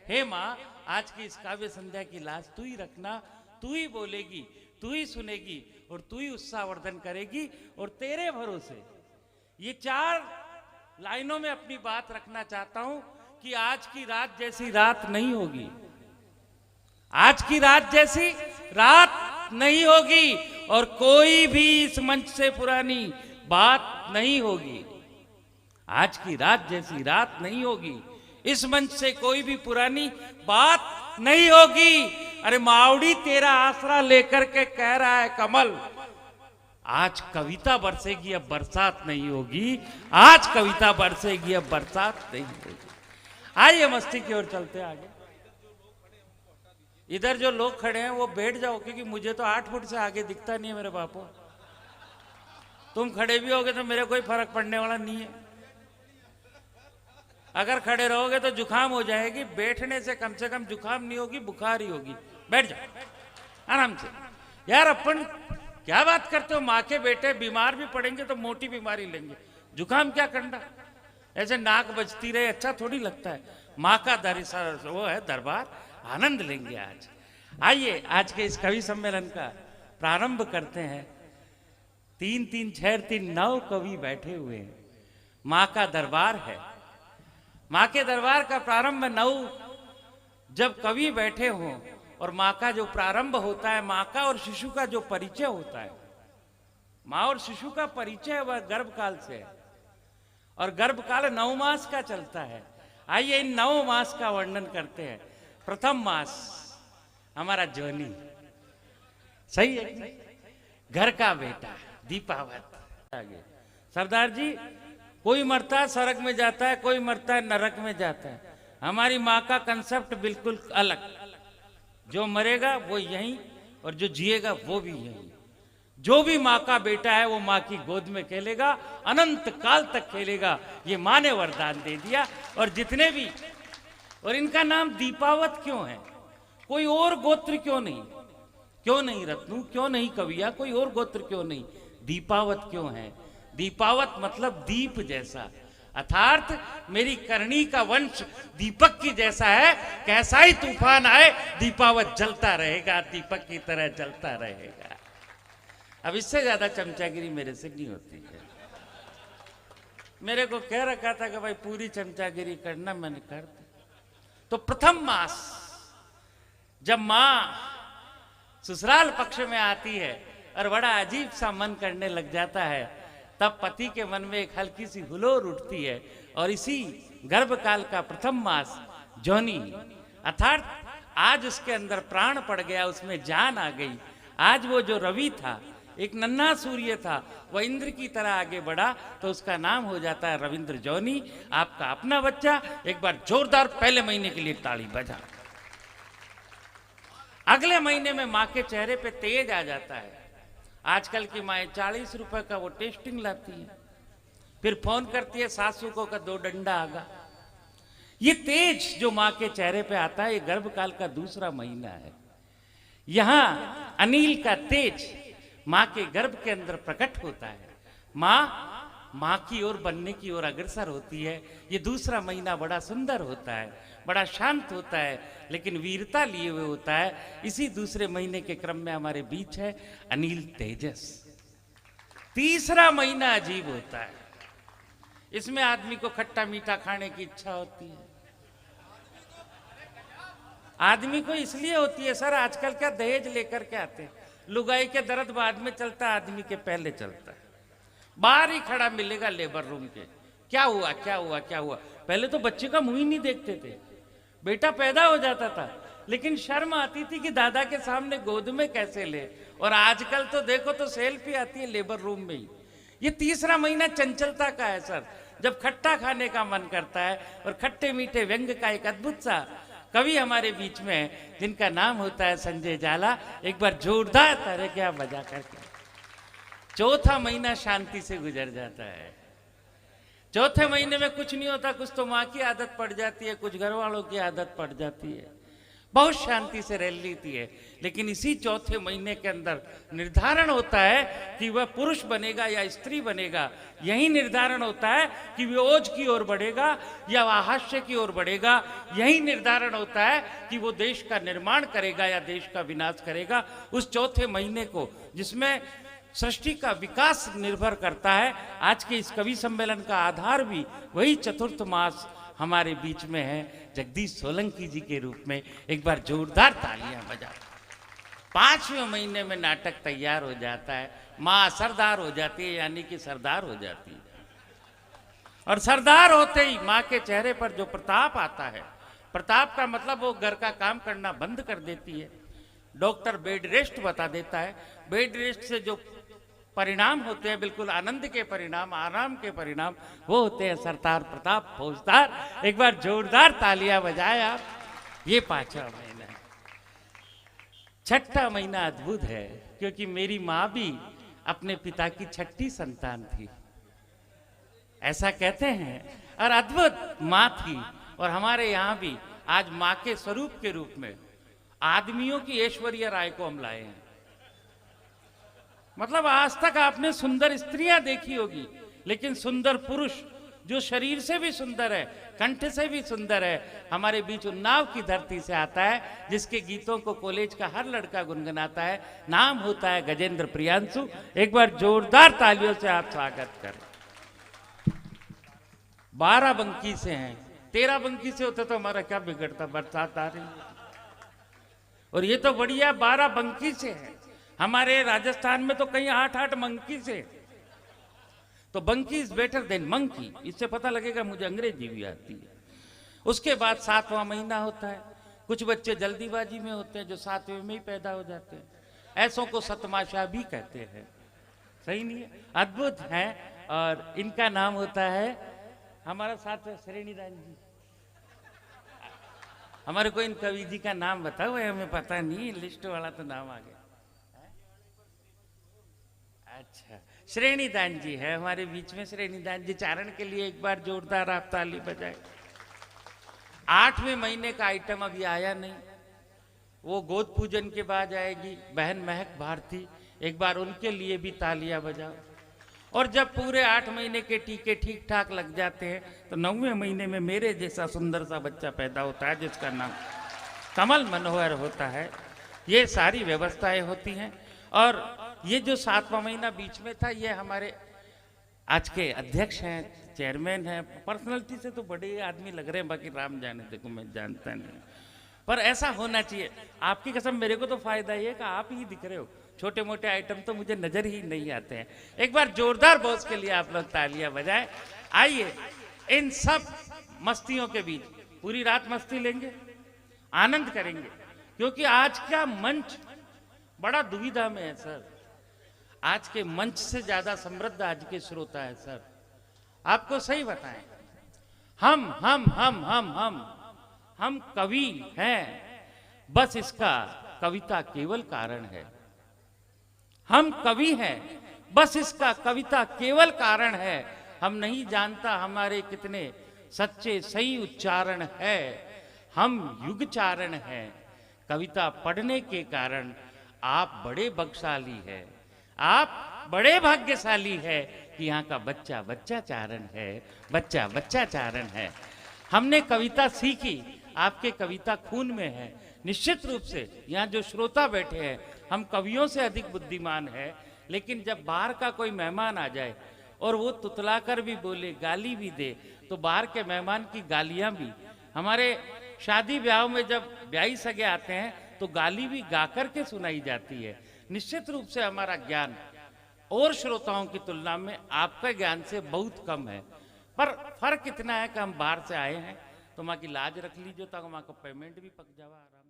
हे माँ, आज की इस काव्य संध्या की लाज तू ही रखना, तू ही बोलेगी, तू ही सुनेगी और तू ही उत्साहवर्धन करेगी। और तेरे भरोसे ये 4 लाइनों में अपनी बात रखना चाहता हूं कि आज की रात जैसी रात नहीं होगी, आज की रात जैसी रात नहीं होगी और कोई भी इस मंच से पुरानी बात नहीं होगी। आज की रात जैसी रात नहीं होगी, इस मंच से कोई भी पुरानी बात नहीं होगी। अरे मावड़ी, तेरा आसरा लेकर के कह रहा है कमल, आज कविता बरसेगी अब बरसात नहीं होगी, आज कविता बरसेगी अब बरसात नहीं होगी। आइए मस्ती की ओर चलते आगे। इधर जो लोग खड़े हैं वो बैठ जाओ, क्योंकि मुझे तो 8 फुट से आगे दिखता नहीं है मेरे बापू। तुम खड़े भी होगे तो मेरे कोई फर्क पड़ने वाला नहीं है। अगर खड़े रहोगे तो जुकाम हो जाएगी, बैठने से कम जुकाम नहीं होगी, बुखार ही होगी। बैठ जाओ आराम से। यार अपन क्या बात करते हो, माँ के बेटे बीमार भी पड़ेंगे तो मोटी बीमारी लेंगे, जुकाम क्या करना, ऐसे नाक बजती रहे अच्छा थोड़ी लगता है। माँ का वो है दरबार, आनंद लेंगे आज। आइए आज के इस कवि सम्मेलन का प्रारंभ करते हैं। 3 3 6 3 9 कवि बैठे हुए हैं, माँ का दरबार है। माँ के दरबार का प्रारंभ 9 जब कवि बैठे हों और माँ का जो प्रारंभ होता है, माँ का और शिशु का जो परिचय होता है, माँ और शिशु का परिचय वह गर्भकाल से है और गर्भकाल 9 मास का चलता है। आइए इन 9 मास का वर्णन करते हैं। प्रथम मास हमारा जोनी, सही है, घर का बेटा दीपावत। आगे सरदार जी, कोई मरता है स्वर्ग में जाता है, कोई मरता है नरक में जाता है। हमारी माँ का कंसेप्ट बिल्कुल अलग, जो मरेगा वो यहीं और जो जिएगा वो भी यहीं। जो भी माँ का बेटा है वो माँ की गोद में खेलेगा, अनंत काल तक खेलेगा, ये माँ ने वरदान दे दिया। और जितने भी, और इनका नाम दीपावत क्यों है, कोई और गोत्र क्यों नहीं, क्यों नहीं रत्नू, क्यों नहीं कविया, कोई और गोत्र क्यों नहीं, दीपावत क्यों है? दीपावत मतलब दीप जैसा, अर्थात मेरी करनी का वंश दीपक की जैसा है, कैसा ही तूफान आए दीपावत जलता रहेगा, दीपक की तरह जलता रहेगा। अब इससे ज्यादा चमचागिरी मेरे से नहीं होती है। मेरे को कह रखा था कि भाई पूरी चमचागिरी करना, मैंने कर दी। तो प्रथम मास जब माँ ससुराल पक्ष में आती है और बड़ा अजीब सा मन करने लग जाता है, तब पति के मन में एक हल्की सी हुलोर उठती है। और इसी गर्भकाल का प्रथम मास जोनी, अर्थात आज उसके अंदर प्राण पड़ गया, उसमें जान आ गई। आज वो जो रवि था, एक नन्हा सूर्य था, वह इंद्र की तरह आगे बढ़ा, तो उसका नाम हो जाता है रविंद्र जौनी। आपका अपना बच्चा। एक बार जोरदार पहले महीने के लिए ताली बजा। अगले महीने में माँ के चेहरे पे तेज आ जाता है। आजकल की माएँ 40 रुपए का वो टेस्टिंग लाती है, फिर फोन करती है सासू को का 2 डंडा आगा। ये तेज जो माँ के चेहरे पे आता है, ये गर्भकाल का दूसरा महीना है। यहां अनिल का तेज माँ के गर्भ के अंदर प्रकट होता है। माँ की ओर बनने की ओर अग्रसर होती है। ये दूसरा महीना बड़ा सुंदर होता है, बड़ा शांत होता है, लेकिन वीरता लिए हुए होता है। इसी दूसरे महीने के क्रम में हमारे बीच है अनिल तेजस। तीसरा महीना अजीब होता है, इसमें आदमी को खट्टा मीठा खाने की इच्छा होती है। आदमी को इसलिए होती है सर, आजकल क्या दहेज लेकर के आते हैं, लुगाई के दर्द बाद में चलता है, आदमी के पहले चलता है। बाहर ही खड़ा मिलेगा लेबर रूम के, क्या हुआ क्या हुआ क्या हुआ। पहले तो बच्चे का मुंह ही नहीं देखते थे, बेटा पैदा हो जाता था, लेकिन शर्म आती थी कि दादा के सामने गोद में कैसे ले। और आजकल तो देखो तो सेल्फी आती है लेबर रूम में ही। ये तीसरा महीना चंचलता का है सर, जब खट्टा खाने का मन करता है। और खट्टे मीठे व्यंग का एक अद्भुत सा कवि हमारे बीच में है, जिनका नाम होता है संजय जाला। एक बार जोरदार तरह क्या बजा करके। चौथा महीना शांति से गुजर जाता है। चौथे महीने में कुछ नहीं होता, कुछ तो माँ की आदत पड़ जाती है, कुछ घर वालों की आदत पड़ जाती है। बहुत शांति से रह लेती है, लेकिन इसी चौथे महीने के अंदर निर्धारण होता है कि वह पुरुष बनेगा या स्त्री बनेगा। यही निर्धारण होता है कि वह ओज की ओर बढ़ेगा या हास्य की ओर बढ़ेगा। यही निर्धारण होता है कि वो देश का निर्माण करेगा या देश का विनाश करेगा। उस चौथे महीने को, जिसमें सृष्टि का विकास निर्भर करता है, आज के इस कवि सम्मेलन का आधार भी वही चतुर्थ मास हमारे बीच में है, जगदीश सोलंकी जी के रूप में। एक बार जोरदार तालियां बजा। 5वें महीने में नाटक तैयार हो जाता है, माँ सरदार हो जाती है, यानी कि सरदार हो जाती है। और सरदार होते ही माँ के चेहरे पर जो प्रताप आता है, प्रताप का मतलब वो घर का काम करना बंद कर देती है। डॉक्टर बेड रेस्ट बता देता है। बेड रेस्ट से जो परिणाम होते हैं, बिल्कुल आनंद के परिणाम, आराम के परिणाम, वो होते हैं सरदार प्रताप फौजदार। एक बार जोरदार तालियां बजाए आप। ये 5वां महीना है। 6ठा महीना अद्भुत है, क्योंकि मेरी माँ भी अपने पिता की 6ठी संतान थी, ऐसा कहते हैं। और अद्भुत माँ थी। और हमारे यहाँ भी आज माँ के स्वरूप के रूप में आदमियों की ऐश्वर्या राय को हम लाए हैं। मतलब आज तक आपने सुंदर स्त्रियां देखी होगी, लेकिन सुंदर पुरुष जो शरीर से भी सुंदर है, कंठ से भी सुंदर है, हमारे बीच उन्नाव की धरती से आता है, जिसके गीतों को कॉलेज का हर लड़का गुनगुनाता है। नाम होता है गजेंद्र प्रियांशु। एक बार जोरदार तालियों से आप स्वागत करें। 12 बंकी से हैं। 13 बंकी से होते तो हमारा क्या बिगड़ता, बरसात आ रही है। और ये तो बढ़िया 12 बंकी से है। हमारे राजस्थान में तो कहीं 8-8 मंकी से। तो बंकी इज बेटर देन मंकी, इससे पता लगेगा मुझे अंग्रेजी भी आती है। उसके बाद 7वां महीना होता है। कुछ बच्चे जल्दीबाजी में होते हैं जो 7वें में ही पैदा हो जाते हैं, ऐसों को सतमाशा भी कहते हैं। सही नहीं है? अद्भुत है। और इनका नाम होता है, हमारा साथ है श्रेणीदान जी। हमारे को इन कवि जी का नाम बताओ, हमें पता नहीं, लिस्ट वाला तो नाम आ गया। अच्छा, श्रेणीदान जी है हमारे बीच में। श्रेणीदान जी चारण के लिए एक बार जोरदार आप ताली बजाए। 8वें महीने का आइटम अभी आया नहीं, वो गोद पूजन के बाद आएगी। बहन महक भारती, एक बार उनके लिए भी तालियां बजाओ। और जब पूरे 8 महीने के टीके ठीक ठाक लग जाते हैं, तो 9वें महीने में मेरे जैसा सुंदर सा बच्चा पैदा होता है, जिसका नाम कमल मनोहर होता है। ये सारी व्यवस्थाएं होती हैं। और ये जो 7वां महीना बीच में था, ये हमारे आज के अध्यक्ष हैं, चेयरमैन हैं। पर्सनालिटी से तो बड़े आदमी लग रहे हैं, बाकी राम जाने, देखो मैं जानता नहीं, पर ऐसा होना चाहिए। आपकी कसम, मेरे को तो फायदा ये कि आप ही दिख रहे हो। छोटे मोटे आइटम तो मुझे नजर ही नहीं आते हैं। एक बार जोरदार बॉस के लिए आप लोग तालियां बजाएं। आइए, इन सब मस्तियों के बीच पूरी रात मस्ती लेंगे, आनंद करेंगे, क्योंकि आज का मंच बड़ा दुविधा में है सर। आज के मंच से ज्यादा समृद्ध आज के श्रोता है सर। आपको सही बताएं, हम कवि हैं, बस इसका कविता केवल कारण है। हम कवि हैं, बस इसका कविता केवल कारण है। हम नहीं जानता हमारे कितने सच्चे सही उच्चारण है। हम युगचारण हैं। कविता पढ़ने के कारण आप बड़े बलशाली है, आप बड़े भाग्यशाली है कि यहाँ का बच्चा बच्चा चारण है, बच्चा बच्चा चारण है। हमने कविता सीखी, आपके कविता खून में है। निश्चित रूप से यहाँ जो श्रोता बैठे हैं, हम कवियों से अधिक बुद्धिमान है। लेकिन जब बाहर का कोई मेहमान आ जाए और वो तुतलाकर भी बोले, गाली भी दे, तो बाहर के मेहमान की गालियाँ भी, हमारे शादी ब्याह में जब ब्याही सगे आते हैं तो गाली भी गा कर के सुनाई जाती है। निश्चित रूप से हमारा ज्ञान और श्रोताओं की तुलना में आपका ज्ञान से बहुत कम है, पर फर्क इतना है कि हम बाहर से आए हैं, तो माँ की लाज रख लीजिए, तो माँ को पेमेंट भी पक जावा आराम।